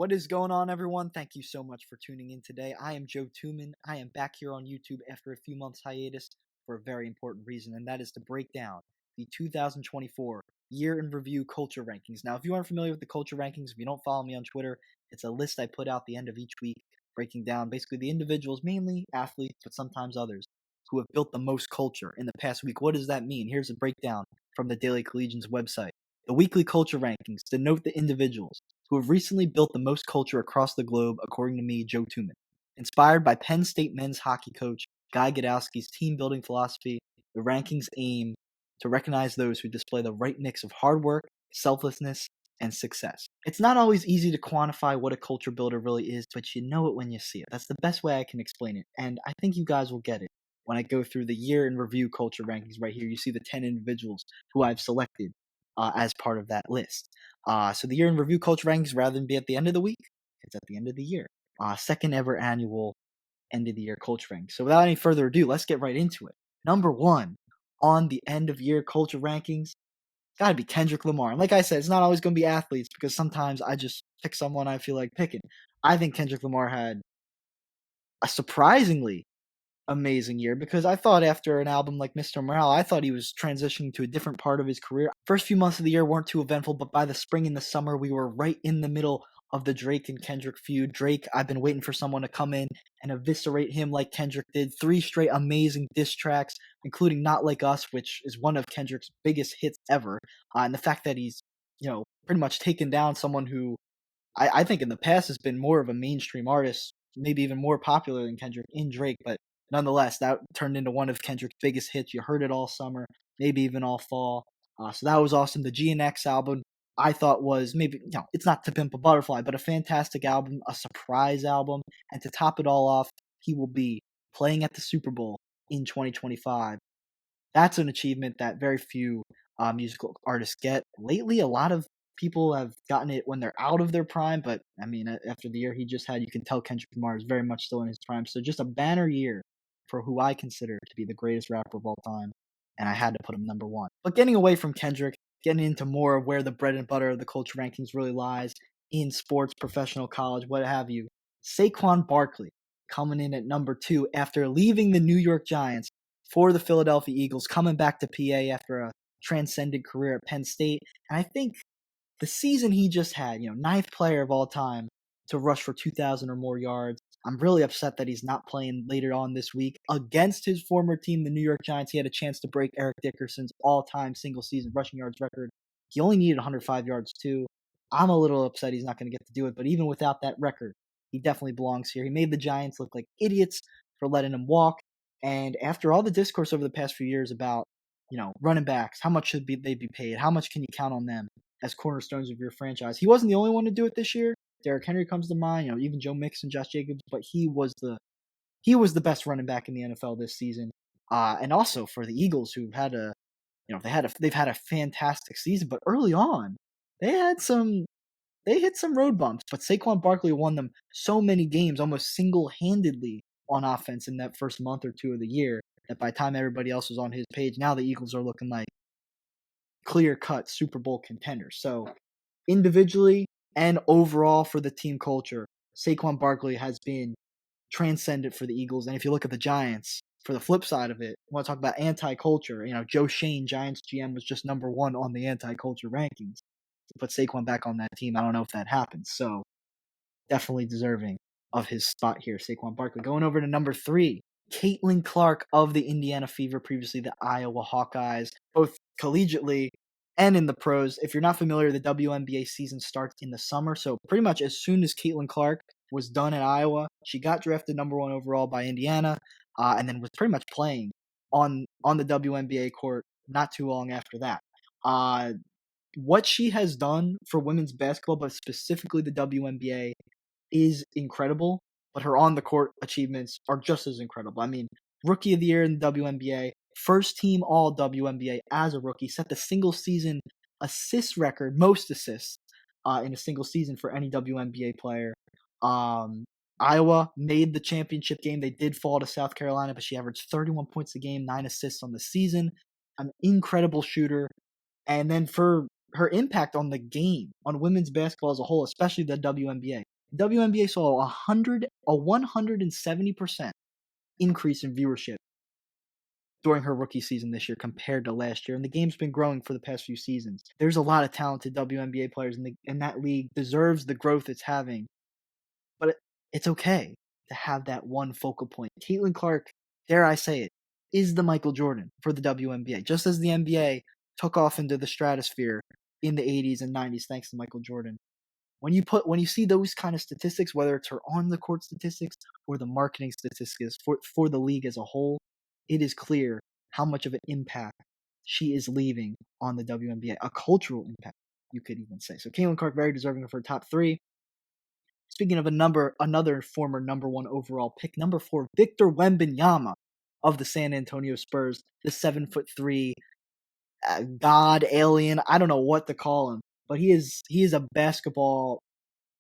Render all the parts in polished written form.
What is going on, everyone? Thank you so much for tuning in today. I am Joe Tuman. I am back here on YouTube after a few months hiatus for a very important reason, and that is to break down the 2024 Year in Review Culture Rankings. Now, if you aren't familiar with the Culture Rankings, if you don't follow me on Twitter, it's a list I put out the end of each week, breaking down basically the individuals, mainly athletes, but sometimes others, who have built the most culture in the past week. What does that mean? Here's a breakdown from the Daily Collegian's website. The weekly culture rankings denote the individuals who have recently built the most culture across the globe, according to me, Joe Tuman. Inspired by Penn State men's hockey coach Guy Gadowski's team-building philosophy, the rankings aim to recognize those who display the right mix of hard work, selflessness, and success. It's not always easy to quantify what a culture builder really is, but you know it when you see it. That's the best way I can explain it, and I think you guys will get it when I go through the year in review culture rankings right here. You see the 10 individuals who I've selected as part of that list. So the year in review culture rankings, rather than be at the end of the week, it's at the end of the year. Second ever annual end of the year culture rankings. So without any further ado, let's get right into it. Number one on the end of year culture rankings, gotta be Kendrick Lamar. And like I said, it's not always going to be athletes because sometimes I just pick someone I feel like picking. I think Kendrick Lamar had a surprisingly amazing year because I thought after an album like Mr. Morale, I thought he was transitioning to a different part of his career. First few months of the year weren't too eventful, but by the spring and the summer, we were right in the middle of the Drake and Kendrick feud. Drake, I've been waiting for someone to come in and eviscerate him like Kendrick did. 3 straight amazing diss tracks, including Not Like Us, which is one of Kendrick's biggest hits ever. And the fact that he's, pretty much taken down someone who I think in the past has been more of a mainstream artist, maybe even more popular than Kendrick in Drake, but nonetheless, that turned into one of Kendrick's biggest hits. You heard it all summer, maybe even all fall. So that was awesome. The GNX album, I thought was maybe, it's not To Pimp a Butterfly, but a fantastic album, a surprise album. And to top it all off, he will be playing at the Super Bowl in 2025. That's an achievement that very few musical artists get. Lately, a lot of people have gotten it when they're out of their prime, but I mean, after the year he just had, you can tell Kendrick Lamar is very much still in his prime. So just a banner year for who I consider to be the greatest rapper of all time, and I had to put him number one. But getting away from Kendrick, getting into more of where the bread and butter of the culture rankings really lies in sports, professional, college, what have you. Saquon Barkley coming in at number 2 after leaving the New York Giants for the Philadelphia Eagles, coming back to PA after a transcendent career at Penn State. And I think the season he just had, ninth player of all time to rush for 2,000 or more yards. I'm really upset that he's not playing later on this week against his former team, the New York Giants. He had a chance to break Eric Dickerson's all-time single-season rushing yards record. He only needed 105 yards too. I'm a little upset he's not going to get to do it, but even without that record, he definitely belongs here. He made the Giants look like idiots for letting him walk. And after all the discourse over the past few years about, running backs, how much should they be paid? How much can you count on them as cornerstones of your franchise? He wasn't the only one to do it this year. Derrick Henry comes to mind, even Joe Mixon, Josh Jacobs, but he was the best running back in the NFL this season. And also for the Eagles, who've had they've had a fantastic season, but early on they hit some road bumps. But Saquon Barkley won them so many games almost single-handedly on offense in that first month or two of the year that by the time everybody else was on his page, now the Eagles are looking like clear-cut Super Bowl contenders. So individually and overall for the team culture, Saquon Barkley has been transcendent for the Eagles. And if you look at the Giants, for the flip side of it, I want to talk about anti-culture. Joe Shane, Giants GM, was just number 1 on the anti-culture rankings. To put Saquon back on that team, I don't know if that happens. So definitely deserving of his spot here, Saquon Barkley. Going over to number 3, Caitlin Clark of the Indiana Fever, previously the Iowa Hawkeyes, both collegiately and in the pros. If you're not familiar, the WNBA season starts in the summer. So pretty much as soon as Caitlin Clark was done at Iowa, she got drafted number 1 overall by Indiana, and then was pretty much playing on the WNBA court not too long after that. What she has done for women's basketball, but specifically the WNBA, is incredible, but her on-the-court achievements are just as incredible. I mean, Rookie of the Year in the WNBA, first team All-WNBA as a rookie, set the single-season assist record, most assists in a single season for any WNBA player. Iowa made the championship game. They did fall to South Carolina, but she averaged 31 points a game, 9 assists on the season. An incredible shooter. And then for her impact on the game, on women's basketball as a whole, especially the WNBA. The WNBA saw a 170% increase in viewership during her rookie season this year compared to last year, and the game's been growing for the past few seasons. There's a lot of talented WNBA players, and that league deserves the growth it's having, but it's okay to have that one focal point. Caitlin Clark, dare I say it, is the Michael Jordan for the WNBA, just as the NBA took off into the stratosphere in the 80s and 90s thanks to Michael Jordan. When you see those kind of statistics, whether it's her on the court statistics or the marketing statistics for the league as a whole, it is clear how much of an impact she is leaving on the WNBA, a cultural impact, you could even say. So Caitlin Clark, very deserving of her top 3. Speaking of another former number 1 overall pick, number 4, Victor Wembanyama of the San Antonio Spurs, the 7'3" god alien. I don't know what to call him, but he is a basketball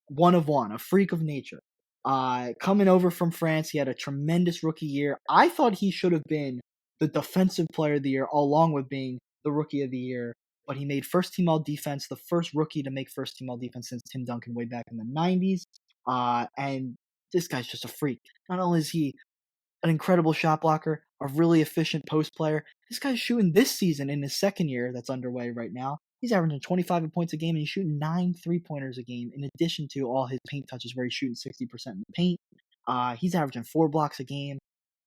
one of one, a freak of nature. Coming over from France, he had a tremendous rookie year. I thought he should have been the defensive player of the year, along with being the rookie of the year. But he made first team all defense, the first rookie to make first team all defense since Tim Duncan way back in the 90s. And this guy's just a freak. Not only is he an incredible shot blocker, a really efficient post player, this guy's shooting this season in his second year that's underway right now. He's averaging 25 points a game, and he's shooting 9 3-pointers a game, in addition to all his paint touches where he's shooting 60% in the paint. He's averaging 4 blocks a game.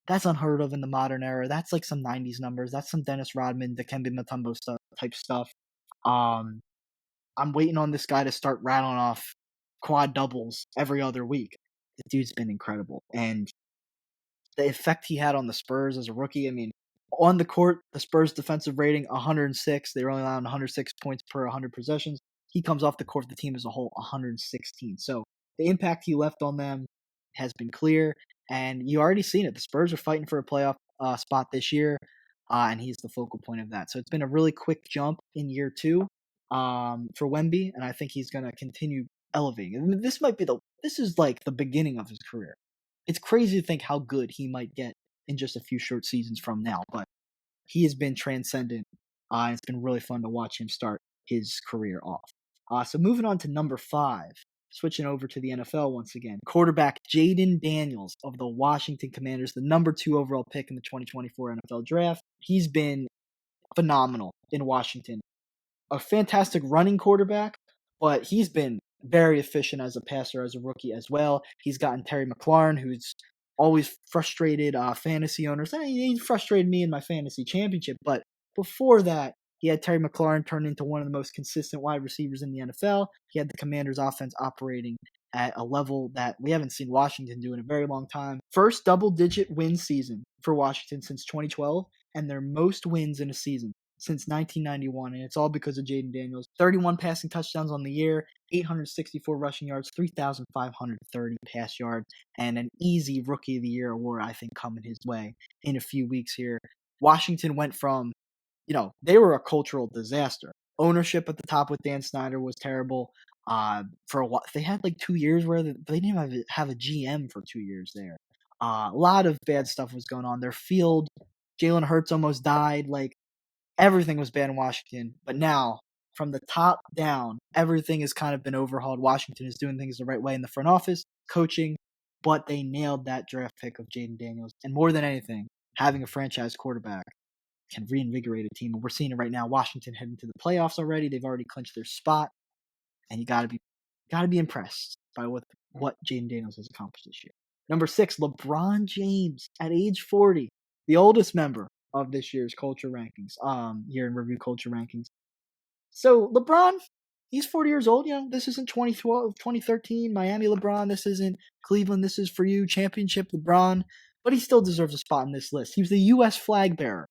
That's unheard of in the modern era. That's like some 90s numbers. That's some Dennis Rodman, Dikembe Mutombo type stuff. I'm waiting on this guy to start rattling off quad doubles every other week. The dude's been incredible. And the effect he had on the Spurs as a rookie, I mean, on the court, the Spurs defensive rating 106. They were only allowing 106 points per 100 possessions. He comes off the court, the team as a whole 116. So the impact he left on them has been clear, and you already seen it. The Spurs are fighting for a playoff spot this year, and he's the focal point of that. So it's been a really quick jump in year 2 for Wemby, and I think he's going to continue elevating. And this is like the beginning of his career. It's crazy to think how good he might get in just a few short seasons from now, but he has been transcendent. It's been really fun to watch him start his career off. So moving on to number 5, switching over to the NFL once again. Quarterback Jaden Daniels of the Washington Commanders, the number 2 overall pick in the 2024 NFL Draft. He's been phenomenal in Washington. A fantastic running quarterback, but he's been very efficient as a passer as a rookie as well. He's gotten Terry McLaurin, who's always frustrated fantasy owners. He frustrated me in my fantasy championship, but before that, he had Terry McLaurin turn into one of the most consistent wide receivers in the NFL. He had the Commanders' offense operating at a level that we haven't seen Washington do in a very long time. First double-digit win season for Washington since 2012, and their most wins in a season since 1991, and it's all because of Jaden Daniels. 31 passing touchdowns on the year, 864 rushing yards, 3,530 pass yards, and an easy Rookie of the Year award, I think, coming his way in a few weeks here. Washington went from, they were a cultural disaster. Ownership at the top with Dan Snyder was terrible. For a while, they had like 2 years where they didn't even have a GM for 2 years there. A lot of bad stuff was going on. Their field, Jalen Hurts almost died. Like, everything was bad in Washington, but now, from the top down, everything has kind of been overhauled. Washington is doing things the right way in the front office, coaching, but they nailed that draft pick of Jaden Daniels. And more than anything, having a franchise quarterback can reinvigorate a team. And we're seeing it right now. Washington heading to the playoffs already. They've already clinched their spot, and you gotta be impressed by what Jaden Daniels has accomplished this year. Number 6, LeBron James at age 40, the oldest member of this year's culture rankings, year in review culture rankings. So LeBron, he's 40 years old. This isn't 2012, 2013 Miami LeBron. This isn't Cleveland. This is for you, championship LeBron. But he still deserves a spot in this list. He was the U.S. flag bearer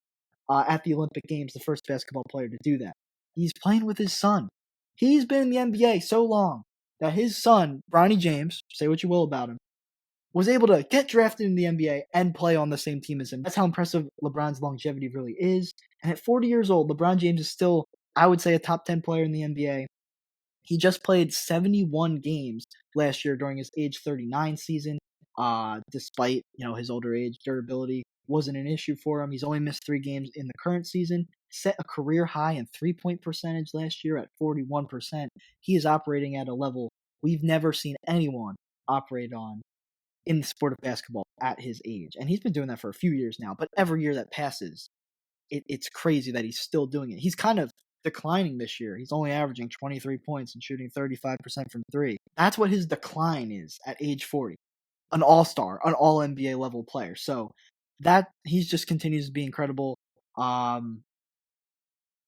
at the Olympic Games, the first basketball player to do that. He's playing with his son. He's been in the NBA so long that his son, Bronny James, say what you will about him, was able to get drafted in the NBA and play on the same team as him. That's how impressive LeBron's longevity really is. And at 40 years old, LeBron James is still, I would say, a top 10 player in the NBA. He just played 71 games last year during his age 39 season. Despite his older age, durability wasn't an issue for him. He's only missed 3 games in the current season. set a career high in 3-point percentage last year at 41%. He is operating at a level we've never seen anyone operate on in the sport of basketball at his age. And he's been doing that for a few years now, but every year that passes, it's crazy that he's still doing it. He's kind of declining this year. He's only averaging 23 points and shooting 35% from three. That's what his decline is at age 40. An all-star, an all NBA level player. So that he just continues to be incredible. Um,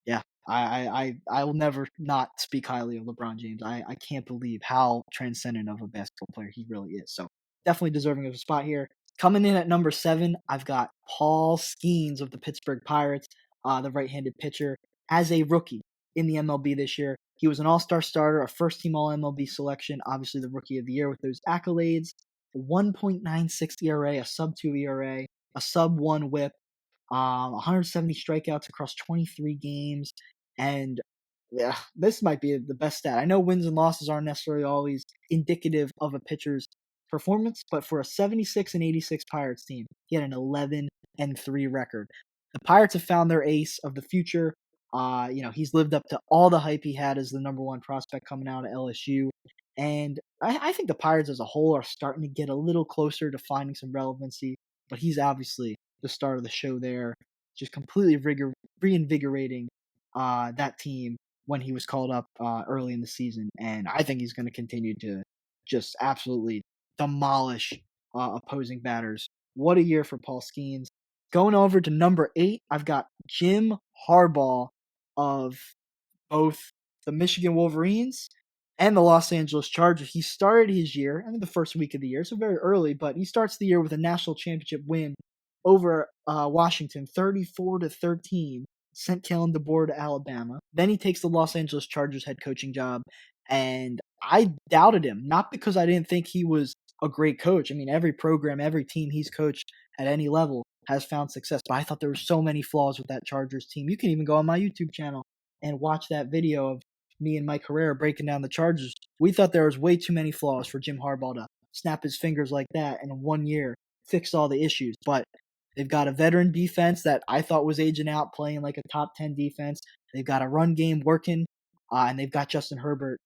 yeah, I will never not speak highly of LeBron James. I can't believe how transcendent of a basketball player he really is. So definitely deserving of a spot here. Coming in at number 7, I've got Paul Skeens of the Pittsburgh Pirates, the right-handed pitcher, as a rookie in the MLB this year. He was an all-star starter, a first-team All-MLB selection, obviously the Rookie of the Year with those accolades. 1.96 ERA, a sub-2 ERA, a sub-1 WHIP, 170 strikeouts across 23 games, and yeah, this might be the best stat. I know wins and losses aren't necessarily always indicative of a pitcher's performance, but for a 76 and 86 Pirates team, he had an 11-3 record. The Pirates have found their ace of the future. He's lived up to all the hype he had as the number one prospect coming out of LSU. And I think the Pirates as a whole are starting to get a little closer to finding some relevancy, but he's obviously the start of the show there, just completely reinvigorating that team when he was called up early in the season. And I think he's going to continue to just absolutely demolish opposing batters. What a year for Paul Skeens. Going over to number 8, I've got Jim Harbaugh of both the Michigan Wolverines and the Los Angeles Chargers. He started his year, I mean the first week of the year, so very early, but he starts the year with a national championship win over Washington, 34-13. Sent Kellen DeBoer to Alabama. Then he takes the Los Angeles Chargers head coaching job, and I doubted him, not because I didn't think he was a great coach. I mean, every program, every team he's coached at any level has found success, but I thought there were so many flaws with that Chargers team. You can even go on my YouTube channel and watch that video of me and Mike Herrera breaking down the Chargers. We thought there was way too many flaws for Jim Harbaugh to snap his fingers like that and in 1 year fix all the issues. But they've got a veteran defense that I thought was aging out, playing like a top 10 defense. They've got a run game working, and they've got Justin Herbert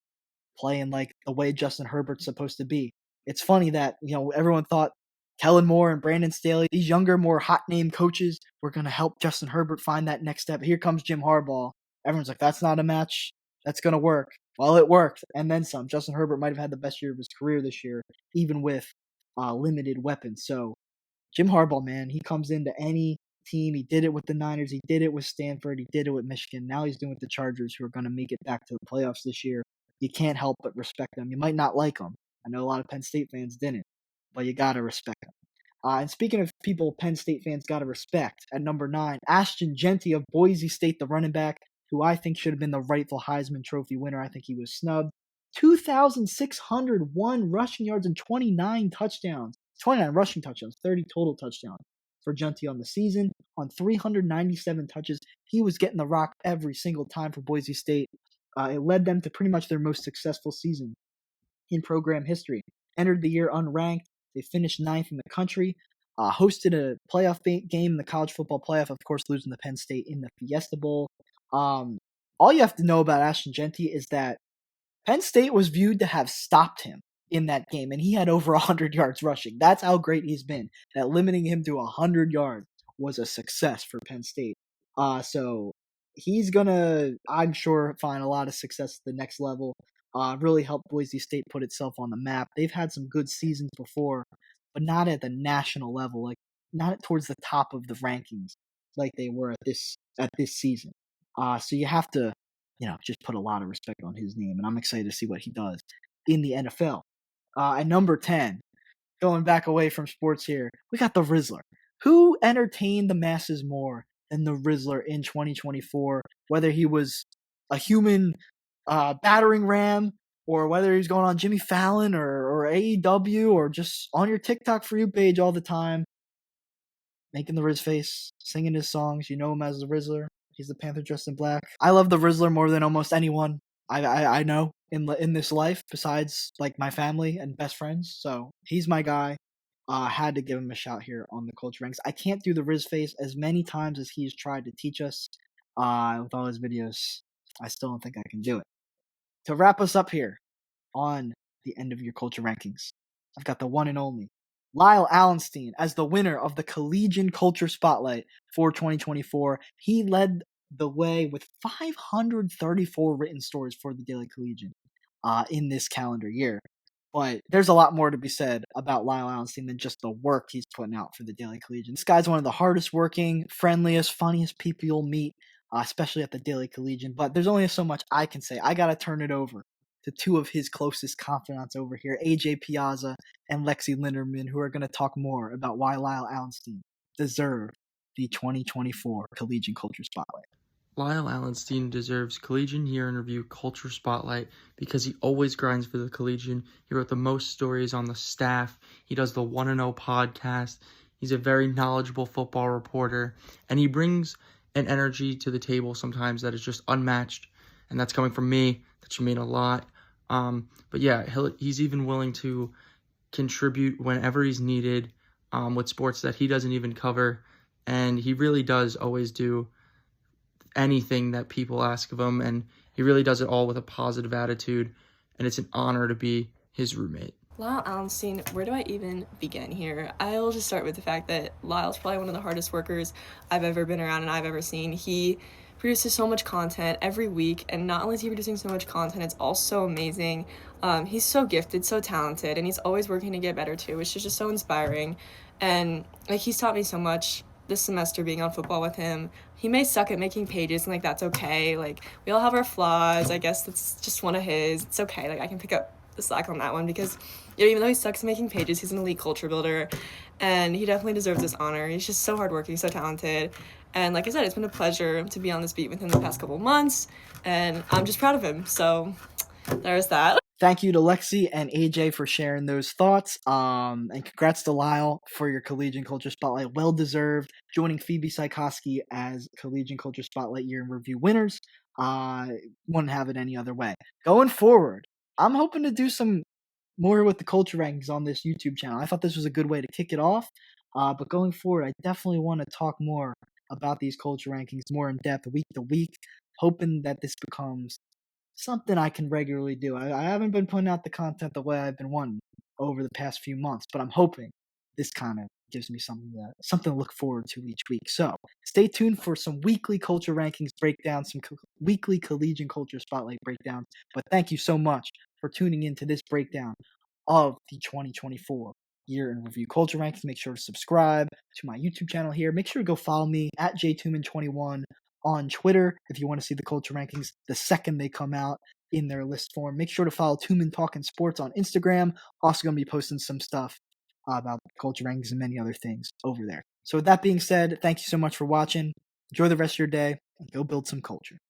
playing like the way Justin Herbert's supposed to be. It's funny that, everyone thought Kellen Moore and Brandon Staley, these younger, more hot name coaches, were going to help Justin Herbert find that next step. Here comes Jim Harbaugh. Everyone's like, that's not a match that's going to work. Well, it worked, and then some. Justin Herbert might have had the best year of his career this year, even with limited weapons. So Jim Harbaugh, man, he comes into any team. He did it with the Niners. He did it with Stanford. He did it with Michigan. Now he's doing it with the Chargers, who are going to make it back to the playoffs this year. You can't help but respect them. You might not like them. I know a lot of Penn State fans didn't, but you got to respect them. And speaking of people Penn State fans got to respect, at number 9, Ashton Jeanty of Boise State, the running back, who I think should have been the rightful Heisman Trophy winner. I think he was snubbed. 2,601 rushing yards and 29 touchdowns. 29 rushing touchdowns, 30 total touchdowns for Jeanty on the season. On 397 touches, he was getting the rock every single time for Boise State. It led them to pretty much their most successful season in program history. Entered the year unranked. They finished 9th in the country. Hosted a playoff game in the college football playoff, of course, losing to Penn State in the Fiesta Bowl. All you have to know about Ashton Jeanty is that Penn State was viewed to have stopped him in that game, and he had over 100 yards rushing. That's how great he's been. That limiting him to 100 yards was a success for Penn State. So he's going to, I'm sure, find a lot of success at the next level. Really help Boise State put itself on the map. They've had some good seasons before, but not at the national level, like not towards the top of the rankings like they were at this season. So you have to, just put a lot of respect on his name, and I'm excited to see what he does in the NFL. At number 10, going back away from sports here, we got the Rizzler. Who entertained the masses more than the Rizzler in 2024? Whether he was a human battering ram, or whether he's going on Jimmy Fallon or AEW, or just on your TikTok For You page all the time, making the Riz face, singing his songs. You know him as the Rizzler. He's the Panther dressed in black. I love the Rizzler more than almost anyone I know in this life, besides like my family and best friends. So he's my guy. Had to give him a shout here on the Culture Ranks. I can't do the Riz face as many times as he's tried to teach us. with all his videos. I still don't think I can do it. To wrap us up here on the end of your culture rankings, I've got the one and only Lyle Allenstein as the winner of the Collegian Culture Spotlight for 2024. He led the way with 534 written stories for the Daily Collegian in this calendar year. But there's a lot more to be said about Lyle Allenstein than just the work he's putting out for the Daily Collegian. This guy's one of the hardest working, friendliest, funniest people you'll meet, especially at the Daily Collegian. But there's only so much I can say. I got to turn it over to two of his closest confidants over here, AJ Piazza and Lexi Linderman, who are going to talk more about why Lyle Allenstein deserved the 2024 Collegian Culture Spotlight. Lyle Allenstein deserves Collegian Year in Review Culture Spotlight because he always grinds for the Collegian. He wrote the most stories on the staff. He does the 1-0 podcast. He's a very knowledgeable football reporter, and he brings an energy to the table sometimes that is just unmatched, and that's coming from me. That should mean a lot. But yeah, he's even willing to contribute whenever he's needed with sports that he doesn't even cover, and he really does always do anything that people ask of him, and he really does it all with a positive attitude, and it's an honor to be his roommate. Lyle Allenstein, where do I even begin here? I'll just start with the fact that Lyle's probably one of the hardest workers I've ever been around and I've ever seen. He produces so much content every week, and not only is he producing so much content, it's also amazing. He's so gifted, so talented, and he's always working to get better too, which is just so inspiring. And like, he's taught me so much this semester being on football with him. He may suck at making pages, and like, that's okay. Like, we all have our flaws. I guess that's just one of his. It's okay. Like, I can pick up the slack on that one because, you know, even though he sucks at making pages, he's an elite culture builder, and he definitely deserves this honor. He's just so hardworking, so talented, and like I said, it's been a pleasure to be on this beat with him the past couple of months, and I'm just proud of him. So there's that. Thank you to Lexi and AJ for sharing those thoughts. And congrats to Lyle for your Collegian Culture Spotlight. Well deserved. Joining Phoebe Psychowski as Collegian Culture Spotlight Year in Review winners. Wouldn't have it any other way. Going forward, I'm hoping to do some more with the culture rankings on this YouTube channel. I thought this was a good way to kick it off. But going forward, I definitely want to talk more about these culture rankings more in depth week to week, hoping that this becomes something I can regularly do. I haven't been putting out the content the way I've been wanting over the past few months, but I'm hoping this kind of gives me something to look forward to each week. So stay tuned for some weekly culture rankings breakdowns, some weekly Collegian Culture Spotlight breakdowns. But thank you so much for tuning into this breakdown of the 2024 Year in Review Culture Rankings. Make sure to subscribe to my YouTube channel here. Make sure to go follow me at jtuman21 on Twitter if you want to see the culture rankings the second they come out in their list form. Make sure to follow Tuman Talking Sports on Instagram. Also going to be posting some stuff about culture rankings and many other things over there. So with that being said, thank you so much for watching. Enjoy the rest of your day and go build some culture.